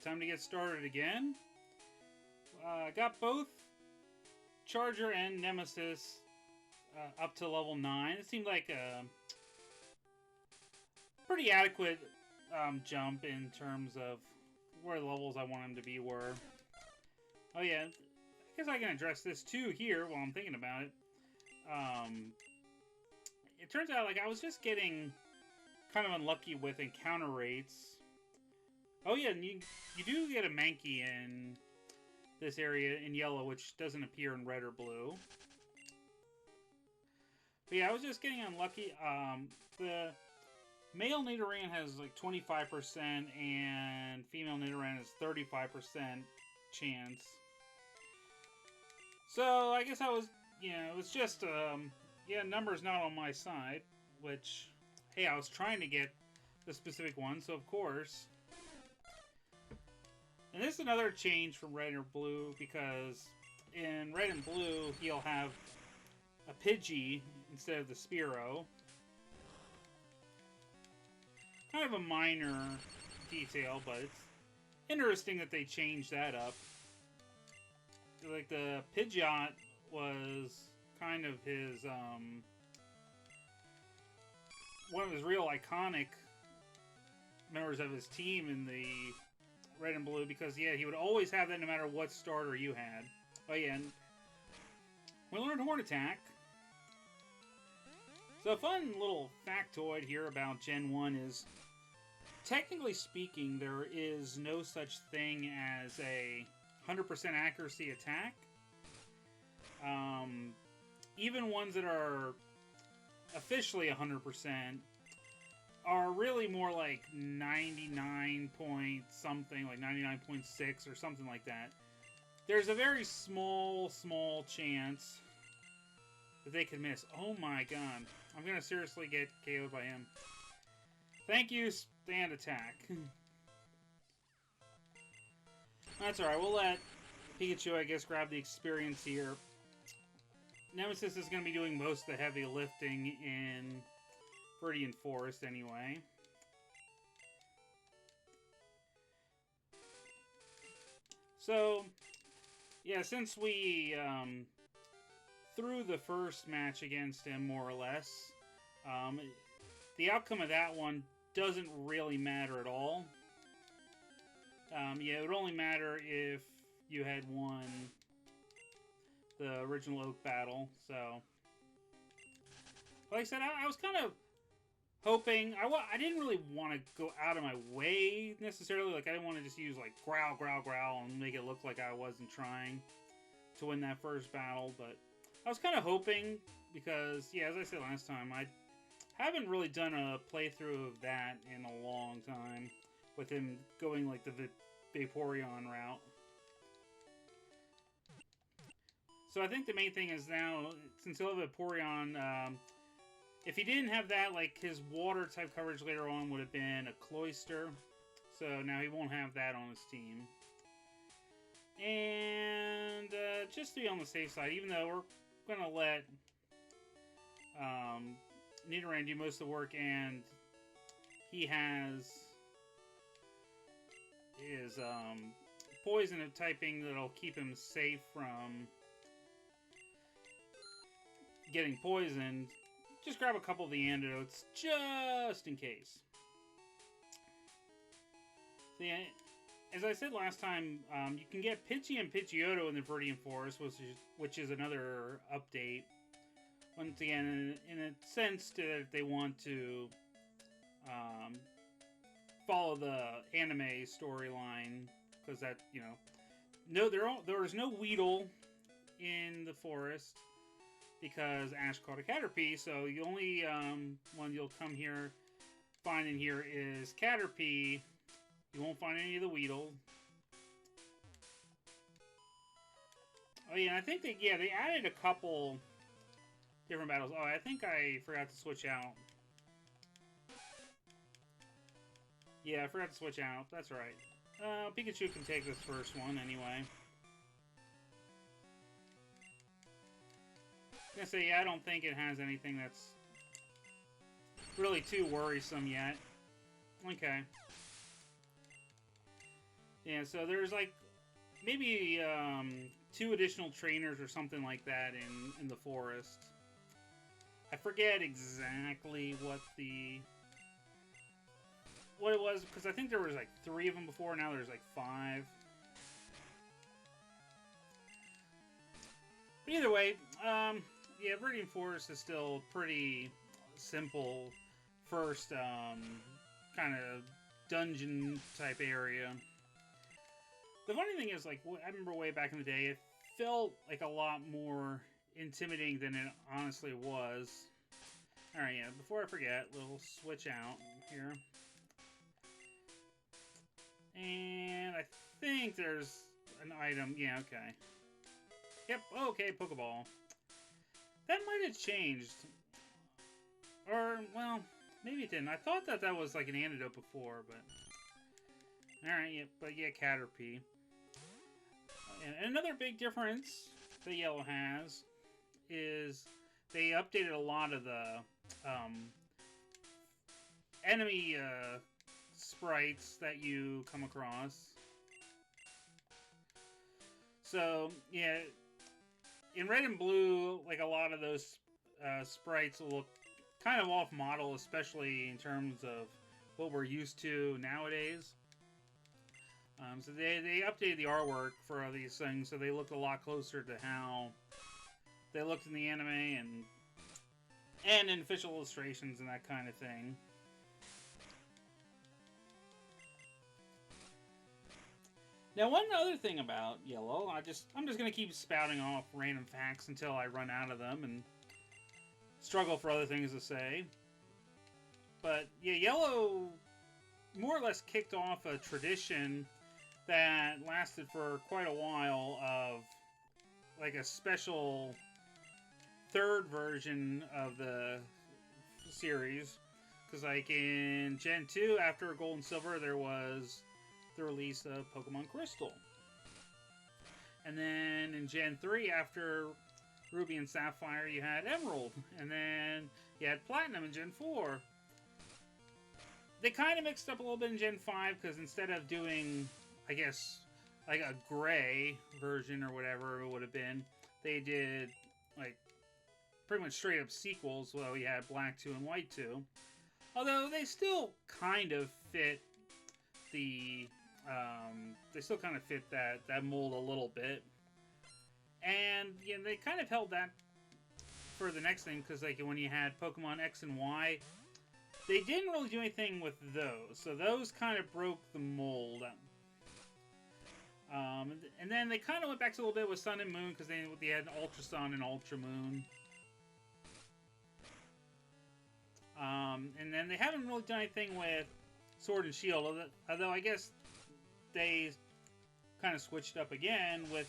time to get started again. Got both Charger and Nemesis up to level 9. It seemed like a pretty adequate jump in terms of where the levels I want them to be were. Oh yeah, I guess I can address this too here while I'm thinking about it. It turns out like I was just getting kind of unlucky with encounter rates. Oh yeah, and you do get a Mankey in this area in yellow, which doesn't appear in red or blue. But yeah, I was just getting unlucky. The male Nidoran has like 25% and female Nidoran has 35% chance. So I guess I was, it was just, numbers not on my side, which, hey, I was trying to get the specific one, so of course. And this is another change from red or blue, because in red and blue, he'll have a Pidgey instead of the Spearow. Kind of a minor detail, but it's interesting that they changed that up. Like, the Pidgeot was kind of his, one of his real iconic members of his team in the red and blue, because, yeah, he would always have that no matter what starter you had. Oh, yeah, and we learned Horn Attack. So a fun little factoid here about Gen 1 is, technically speaking, there is no such thing as a 100% accuracy attack. Even ones that are officially 100% are really more like 99 point something, like 99.6 or something like that. There's a very small chance that they could miss. Oh my god. I'm gonna seriously get KO'd by him. Thank you, stand attack. That's alright, we'll let Pikachu, I guess, grab the experience here. Nemesis is going to be doing most of the heavy lifting in Viridian Forest anyway. So, yeah, since we threw the first match against him, more or less, the outcome of that one doesn't really matter at all. Yeah, it would only matter if you had won the original Oak battle, so. Like I said, I was kind of hoping, I didn't really want to go out of my way, necessarily. Like, I didn't want to just use, like, growl, and make it look like I wasn't trying to win that first battle, but I was kind of hoping, because, yeah, as I said last time, I haven't really done a playthrough of that in a long time, with him going, like, the Vaporeon route. So I think the main thing is now, since he'll have Vaporeon, if he didn't have that, like, his water type coverage later on would have been a Cloyster. So now he won't have that on his team. And just to be on the safe side, even though we're going to let Nidoran do most of the work, and he has his poison typing that'll keep him safe from getting poisoned, just grab a couple of the antidotes just in case. So yeah, as I said last time, you can get Pidgey and Pidgeotto in the Viridian Forest, which is another update. Once again, in a sense that they want to follow the anime storyline, because that, no, there is no Weedle in the forest, because Ash caught a Caterpie, so the only one you'll come here, find in here is Caterpie. You won't find any of the Weedle. Oh yeah, and I think they added a couple different battles. Oh, I think I forgot to switch out. Yeah, I forgot to switch out. That's right. Pikachu can take this first one anyway. I was gonna say, yeah, I don't think it has anything that's really too worrisome yet. Okay. Yeah, so there's like maybe 2 additional trainers or something like that in the forest. I forget exactly what it was, because I think there was like 3 of them before. Now there's like 5. But either way, yeah, Viridian Forest is still pretty simple first kind of dungeon type area. The funny thing is, like, I remember way back in the day, it felt like a lot more intimidating than it honestly was. Alright, yeah, before I forget, we'll switch out here. And I think there's an item. Yeah, okay. Yep, okay, Pokeball. That might have changed. Or, well, maybe it didn't. I thought that was like an antidote before, but... Alright, yeah, but yeah, Caterpie. And another big difference that Yellow has is they updated a lot of the enemy sprites that you come across. So, yeah, in Red and Blue, like, a lot of those sprites look kind of off-model, especially in terms of what we're used to nowadays. So they updated the artwork for all these things, so they look a lot closer to how they looked in the anime and in official illustrations and that kind of thing. Now, one other thing about Yellow, I'm just gonna keep spouting off random facts until I run out of them and struggle for other things to say. But yeah, Yellow more or less kicked off a tradition that lasted for quite a while of like a special 3rd version of the series. Because like in Gen 2, after Gold and Silver, there was the release of Pokemon Crystal. And then in Gen 3, after Ruby and Sapphire, you had Emerald. And then you had Platinum in Gen 4. They kind of mixed up a little bit in Gen 5, because instead of doing, I guess, like a gray version or whatever it would have been, they did, like, pretty much straight up sequels. Well, we had Black 2 and White 2. Although they still kind of fit the, they still kind of fit that mold a little bit. And, yeah, they kind of held that for the next thing, because, like, when you had Pokemon X and Y, they didn't really do anything with those. So those kind of broke the mold. And then they kind of went back to a little bit with Sun and Moon, because they had Ultra Sun and Ultra Moon. And then they haven't really done anything with Sword and Shield, although I guess they kind of switched up again with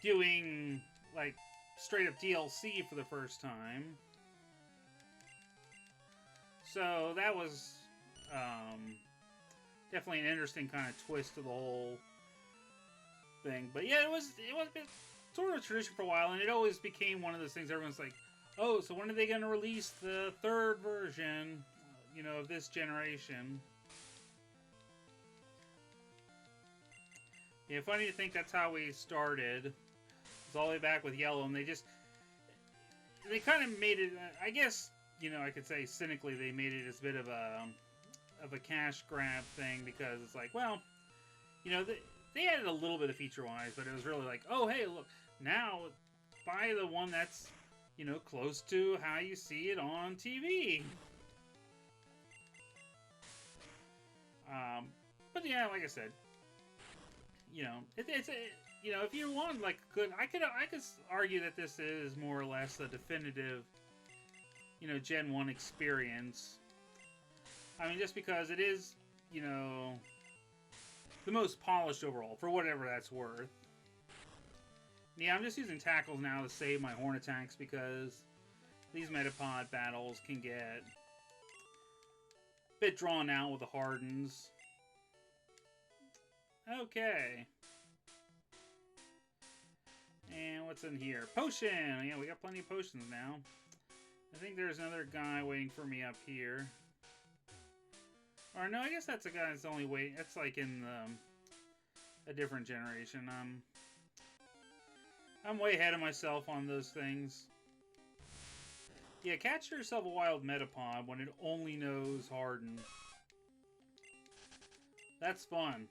doing, like, straight up DLC for the first time. So that was definitely an interesting kind of twist to the whole thing. But yeah, it was sort of a tradition for a while, and it always became one of those things everyone's like, oh, so when are they going to release the 3rd version, you know, of this generation? Yeah, funny to think that's how we started. It's all the way back with Yellow, and they kind of made it, I guess, you know, I could say cynically, they made it as a bit of a cash grab thing, because it's like, well, you know, they added a little bit of feature-wise, but it was really like, oh, hey, look, now buy the one that's, you know, close to how you see it on TV. But yeah, like I said, you know, it's you know, if you want like good, I could argue that this is more or less a definitive, you know, Gen 1 experience. I mean, just because it is, you know, the most polished overall, for whatever that's worth. Yeah, I'm just using tackles now to save my horn attacks, because these Metapod battles can get a bit drawn out with the hardens. Okay. And what's in here? Potion! Yeah, we got plenty of potions now. I think there's another guy waiting for me up here. Or no, I guess that's a guy that's only waiting. That's like in the a different generation. I'm way ahead of myself on those things. Yeah, catch yourself a wild Metapod when it only knows Harden. That's fun.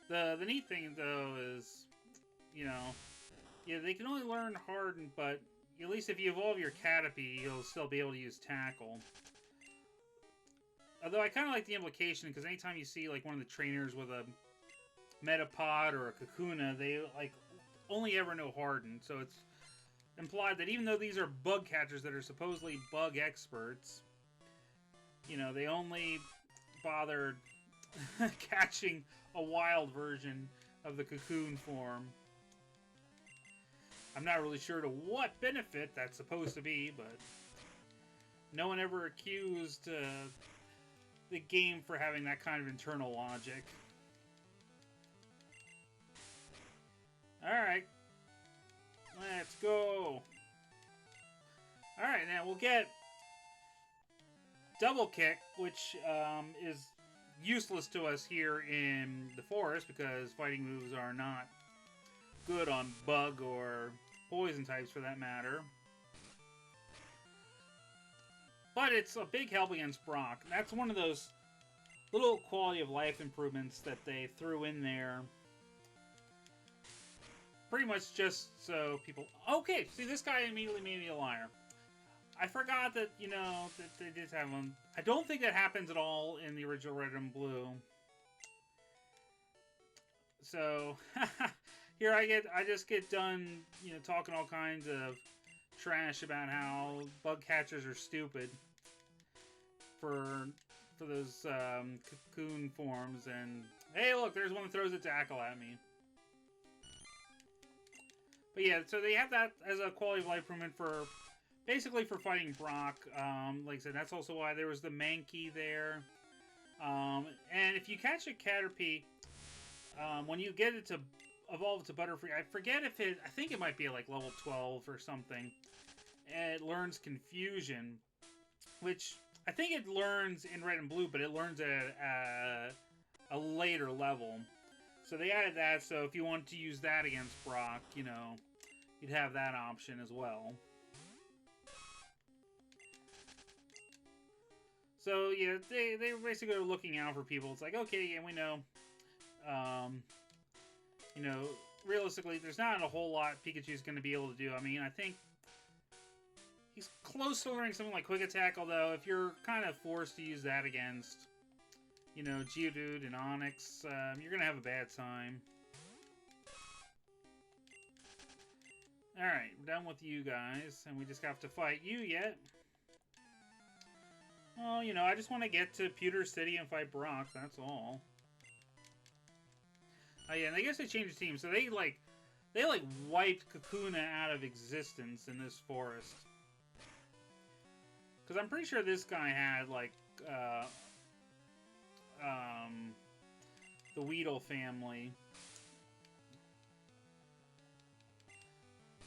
The neat thing, though, is, you know, yeah, they can only learn Harden, but at least if you evolve your Caterpie, you'll still be able to use Tackle. Although I kind of like the implication, because anytime you see, like, one of the trainers with a Metapod or a Kakuna, they, like, only ever know Harden. So it's implied that even though these are bug catchers that are supposedly bug experts, you know, they only bothered catching a wild version of the cocoon form. I'm not really sure to what benefit that's supposed to be, but no one ever accused the game for having that kind of internal logic. Alright. Let's go. Alright, now we'll get Double Kick, which is useless to us here in the forest because fighting moves are not good on bug or poison types for that matter. But it's a big help against Brock. That's one of those little quality of life improvements that they threw in there. Pretty much just so people... Okay, see, this guy immediately made me a liar. I forgot that, you know, that they did have one. I don't think that happens at all in the original Red and Blue. So, here I just get done, you know, talking all kinds of trash about how bug catchers are stupid for those cocoon forms, and hey, look, there's one that throws a tackle at me. But yeah, so they have that as a quality of life improvement for basically for fighting Brock. Like I said, that's also why there was the Mankey there. And if you catch a Caterpie, when you get it to evolve to Butterfree, I forget if I think it might be like level 12 or something. And it learns Confusion, which I think it learns in Red and Blue, but it learns at a later level. So they added that, so if you want to use that against Brock, you know, you'd have that option as well. So, yeah, they basically are looking out for people. It's like, okay, yeah, we know. You know, realistically, there's not a whole lot Pikachu's going to be able to do. I mean, I think he's close to learning something like Quick Attack, although if you're kind of forced to use that against, you know, Geodude and Onyx, you're going to have a bad time. Alright, we're done with you guys, and we just have to fight you yet. Well, you know, I just want to get to Pewter City and fight Brock, that's all. Oh yeah, and I guess they changed the team, so they wiped Kakuna out of existence in this forest. Because I'm pretty sure this guy had, like, the Weedle family.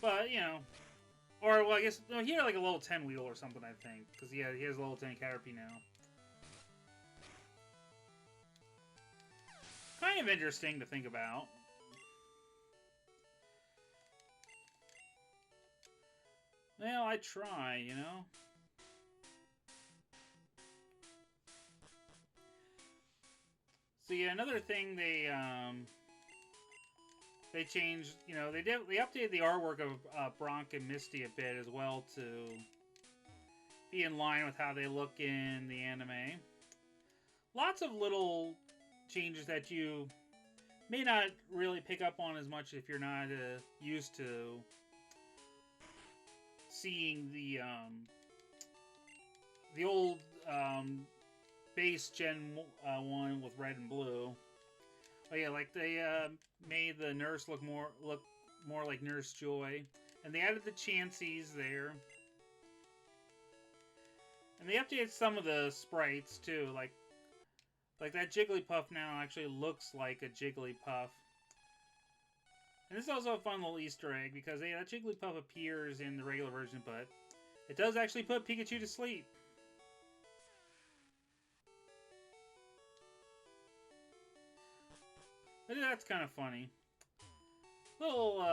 But, you know, or, well, I guess, no, he had like a level 10 Weedle or something, I think. Because he has a level 10 Caterpie now. Kind of interesting to think about. Well, I try, you know? So yeah, another thing they changed, you know, they updated the artwork of Brock and Misty a bit as well to be in line with how they look in the anime. Lots of little changes that you may not really pick up on as much if you're not used to seeing the old base Gen 1 with Red and Blue. Oh yeah, like they made the nurse look more like Nurse Joy, and they added the Chanseys there, and they updated some of the sprites too. Like that Jigglypuff now actually looks like a Jigglypuff, and this is also a fun little Easter egg because hey, that Jigglypuff appears in the regular version, but it does actually put Pikachu to sleep. But that's kind of funny. Little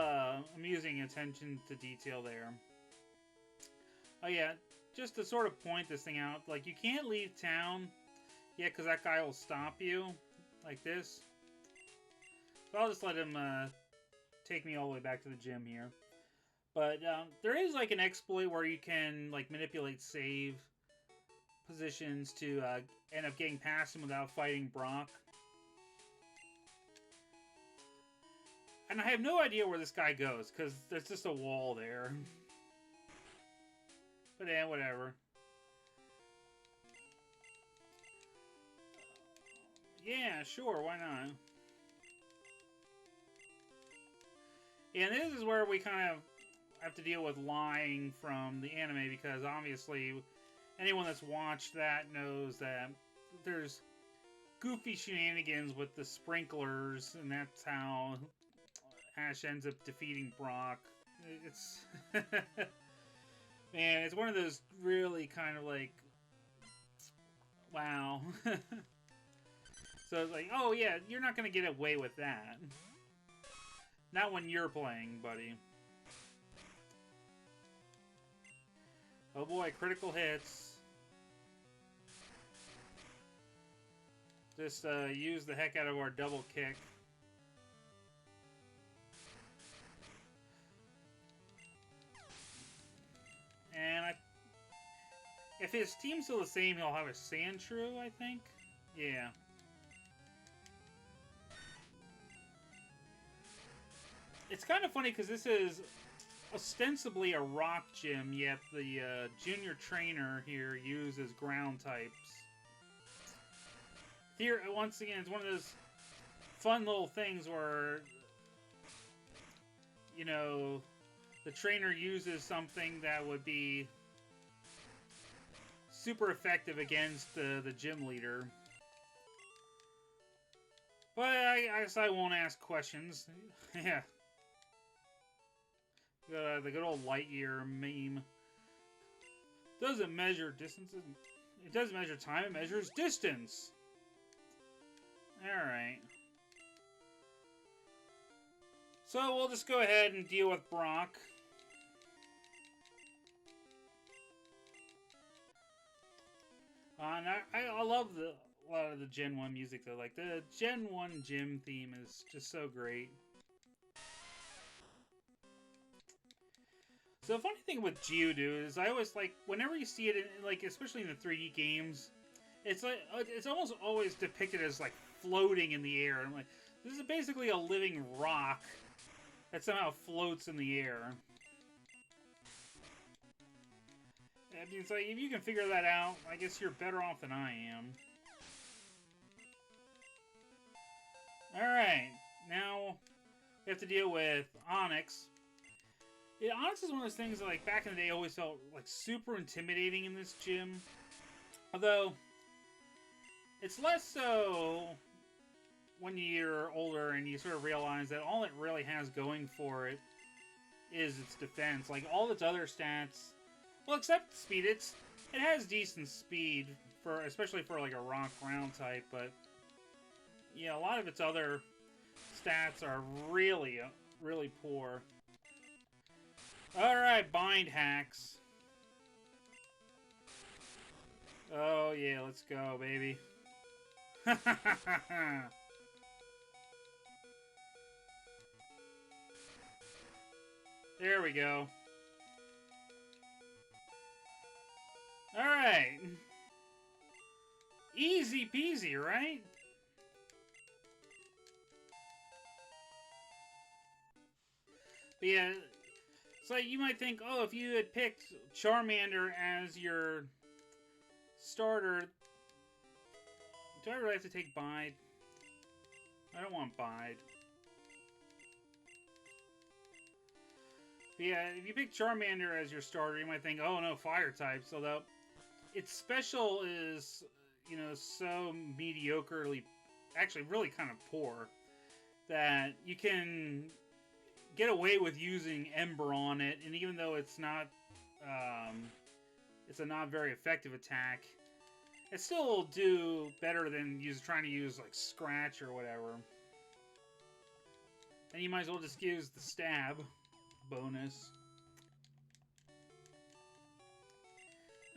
amusing attention to detail there. Oh yeah, just to sort of point this thing out, like, you can't leave town yet because that guy will stop you, like this. So I'll just let him take me all the way back to the gym here. But there is, like, an exploit where you can, like, manipulate save positions to end up getting past him without fighting Brock. And I have no idea where this guy goes, because there's just a wall there. But yeah, whatever. Yeah, sure, why not? Yeah, and this is where we kind of have to deal with lying from the anime, because obviously anyone that's watched that knows that there's goofy shenanigans with the sprinklers, and that's how Ash ends up defeating Brock. It's... Man, it's one of those really kind of like... Wow. So it's like, oh yeah, you're not going to get away with that. Not when you're playing, buddy. Oh boy, critical hits. Just use the heck out of our double kick. And if his team's still the same, he'll have a Sand Shrew, I think. Yeah. It's kind of funny because this is ostensibly a rock gym, yet the junior trainer here uses ground types. Here, once again, it's one of those fun little things where, you know, the trainer uses something that would be super effective against the gym leader. But I guess I won't ask questions. Yeah. The good old light year meme. Doesn't measure distances. It doesn't measure time, it measures distance. Alright. So we'll just go ahead and deal with Brock. And I love a lot of the Gen 1 music though. Like, the Gen 1 gym theme is just so great. So the funny thing with Geodude is I always, like, whenever you see it, in, like, especially in the 3D games, it's like, it's almost always depicted as, like, floating in the air. I'm like, this is basically a living rock that somehow floats in the air. I mean, it's like, if you can figure that out, I guess you're better off than I am. Alright, now we have to deal with Onyx. Yeah, Onyx is one of those things that, like, back in the day, always felt, like, super intimidating in this gym. Although, it's less so when you're older and you sort of realize that all it really has going for it is its defense. Like, all its other stats, well, except speed, it has decent speed, especially for, like, a rock ground type, but yeah, a lot of its other stats are really, really poor. Alright, bind hacks. Oh yeah, let's go, baby. There we go. Alright. Easy peasy, right? But yeah, so you might think, oh, if you had picked Charmander as your starter, do I really have to take Bide? I don't want Bide. But yeah, if you pick Charmander as your starter, you might think, oh no, fire types. Although, its special is, you know, so mediocrely, actually really kind of poor, that you can get away with using Ember on it, and even though it's not, it's a not very effective attack, it still will do better than trying to use, like, Scratch or whatever. And you might as well just use the stab bonus.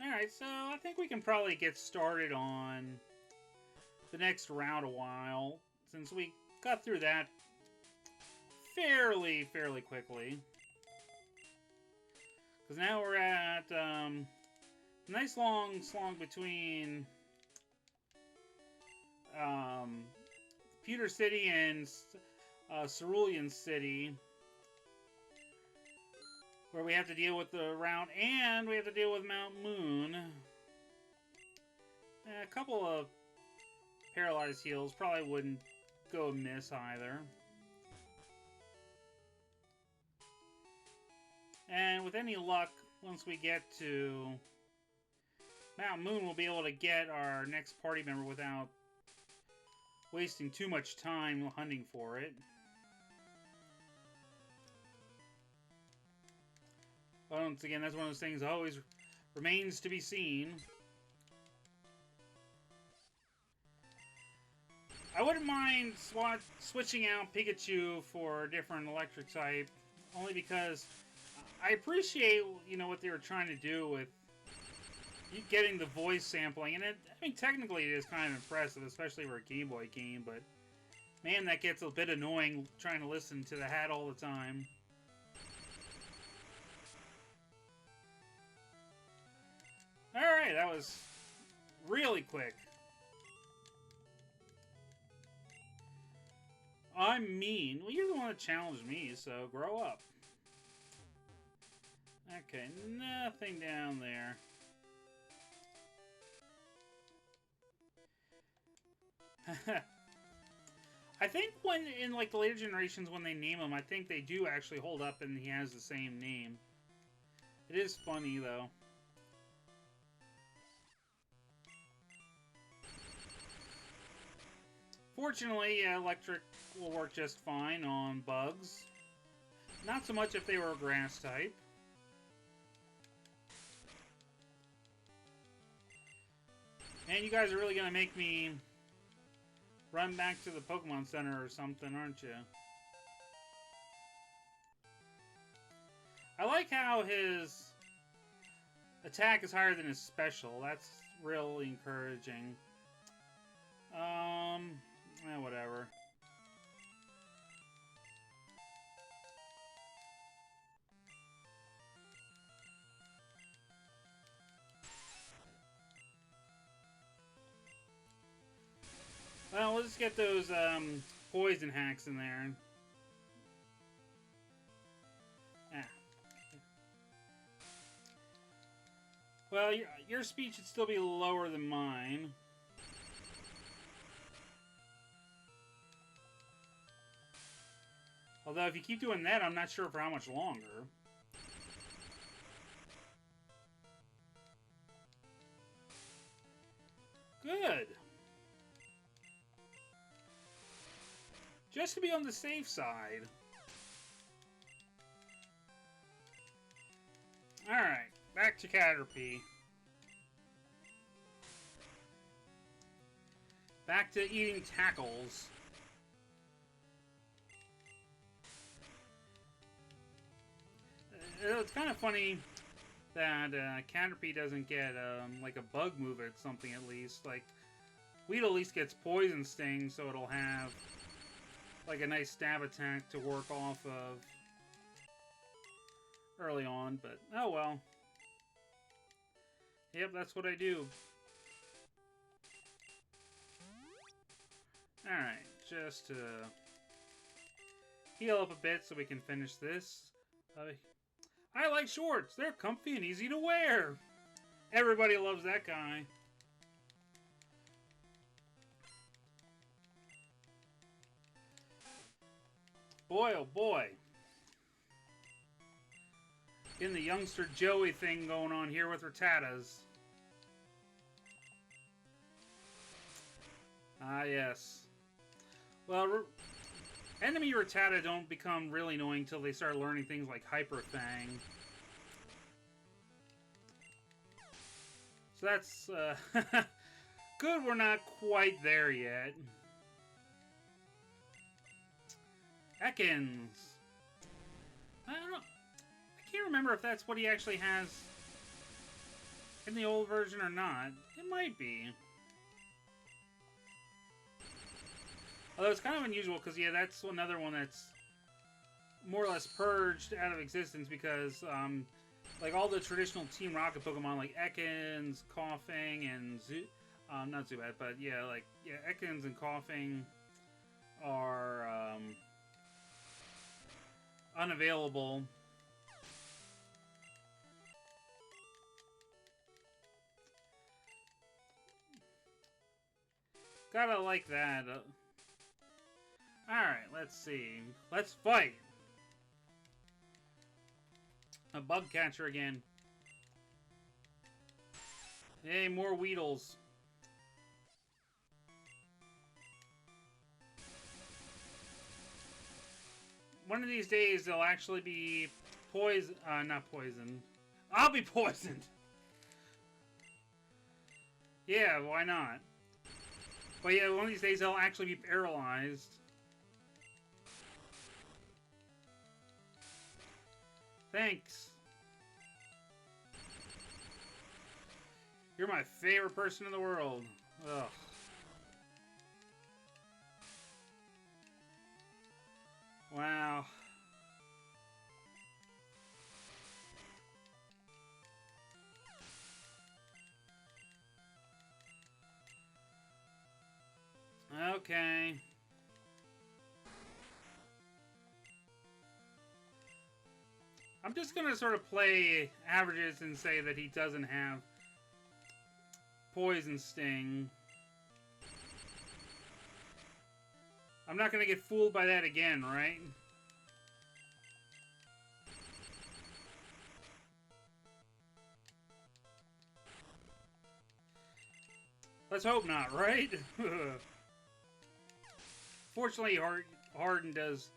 Alright, so I think we can probably get started on the next round a while, since we got through that fairly quickly. Because now we're at a nice long slog between Pewter City and Cerulean City, where we have to deal with the round, and we have to deal with Mount Moon. A couple of paralyzed heals probably wouldn't go amiss either. And with any luck, once we get to Mount Moon, we'll be able to get our next party member without wasting too much time hunting for it. Once again, that's one of those things that always remains to be seen. I wouldn't mind switching out Pikachu for a different electric type, only because I appreciate, you know, what they were trying to do with getting the voice sampling, and I mean, technically it is kind of impressive, especially for a Game Boy game, but man, that gets a bit annoying trying to listen to the hat all the time. Alright, that was really quick. I'm mean. Well, you're the one that challenged me, so grow up. Okay, nothing down there. I think when, in like the later generations, when they name him, I think they do actually hold up and he has the same name. It is funny, though. Fortunately, electric will work just fine on bugs. Not so much if they were a grass type. Man, you guys are really gonna make me run back to the Pokemon Center or something, aren't you? I like how his attack is higher than his special. That's really encouraging. Whatever. Well, let's get those poison hacks in there. Ah. Well, your speed should still be lower than mine. Although, if you keep doing that, I'm not sure for how much longer. Good. Just to be on the safe side. Alright, back to Caterpie. Back to eating tackles. It's kind of funny that Caterpie doesn't get like a bug move or something at least. Like, Weedle at least gets Poison Sting, so it'll have like a nice stab attack to work off of early on, but oh well. Yep, that's what I do. Alright, just to heal up a bit so we can finish this. I like shorts. They're comfy and easy to wear. Everybody loves that guy. Boy, oh boy. Getting the youngster Joey thing going on here with Rattatas. Ah, yes. Well, enemy Rattata don't become really annoying until they start learning things like Hyper Fang. So that's good we're not quite there yet. Ekans. I don't know. I can't remember if that's what he actually has in the old version or not. It might be. Although it's kind of unusual because, yeah, that's another one that's more or less purged out of existence because, like, all the traditional Team Rocket Pokemon, like Ekans, Coughing, and not Zubat, but, yeah, like, yeah, Ekans and Coughing are, unavailable. Gotta like that. Alright, let's see. Let's fight! A bug catcher again. Hey, more Weedles. One of these days, they'll actually be not poisoned. I'll be poisoned! Yeah, why not? But yeah, one of these days, they'll actually be paralyzed. Thanks. You're my favorite person in the world. Ugh. Wow. Okay. I'm just gonna sort of play averages and say that he doesn't have Poison Sting. I'm not gonna get fooled by that again, right? Let's hope not, right? Fortunately, Harden does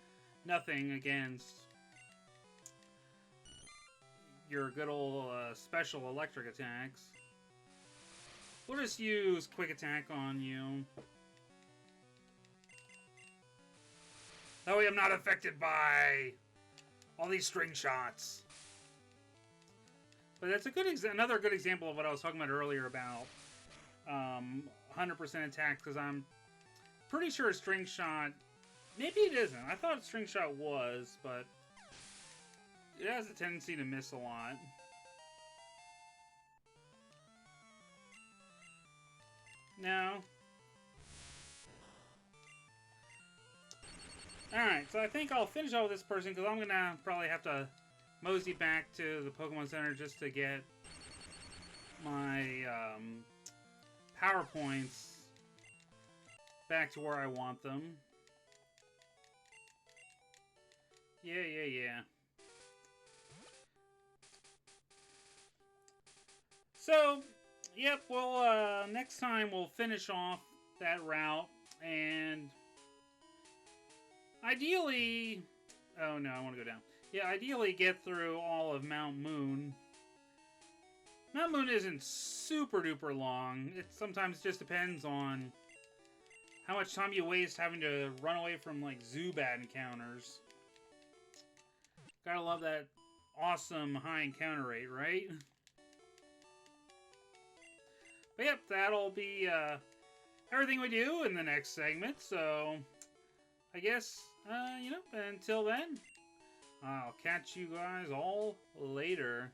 nothing against your good old special electric attacks. We'll just use quick attack on you. That way I'm not affected by all these string shots. But that's a good another good example of what I was talking about earlier about 100% attack, because I'm pretty sure a string shot, maybe it isn't. I thought a string shot was, but it has a tendency to miss a lot. No. Alright, so I think I'll finish off with this person because I'm going to probably have to mosey back to the Pokemon Center just to get my power points back to where I want them. Yeah. So, yep, well, next time we'll finish off that route, and ideally... Oh, no, I want to go down. Yeah, ideally get through all of Mount Moon. Mount Moon isn't super duper long. It sometimes just depends on how much time you waste having to run away from, like, Zubat encounters. Gotta love that awesome high encounter rate, right? But yep, that'll be everything we do in the next segment. So, I guess, you know, until then, I'll catch you guys all later.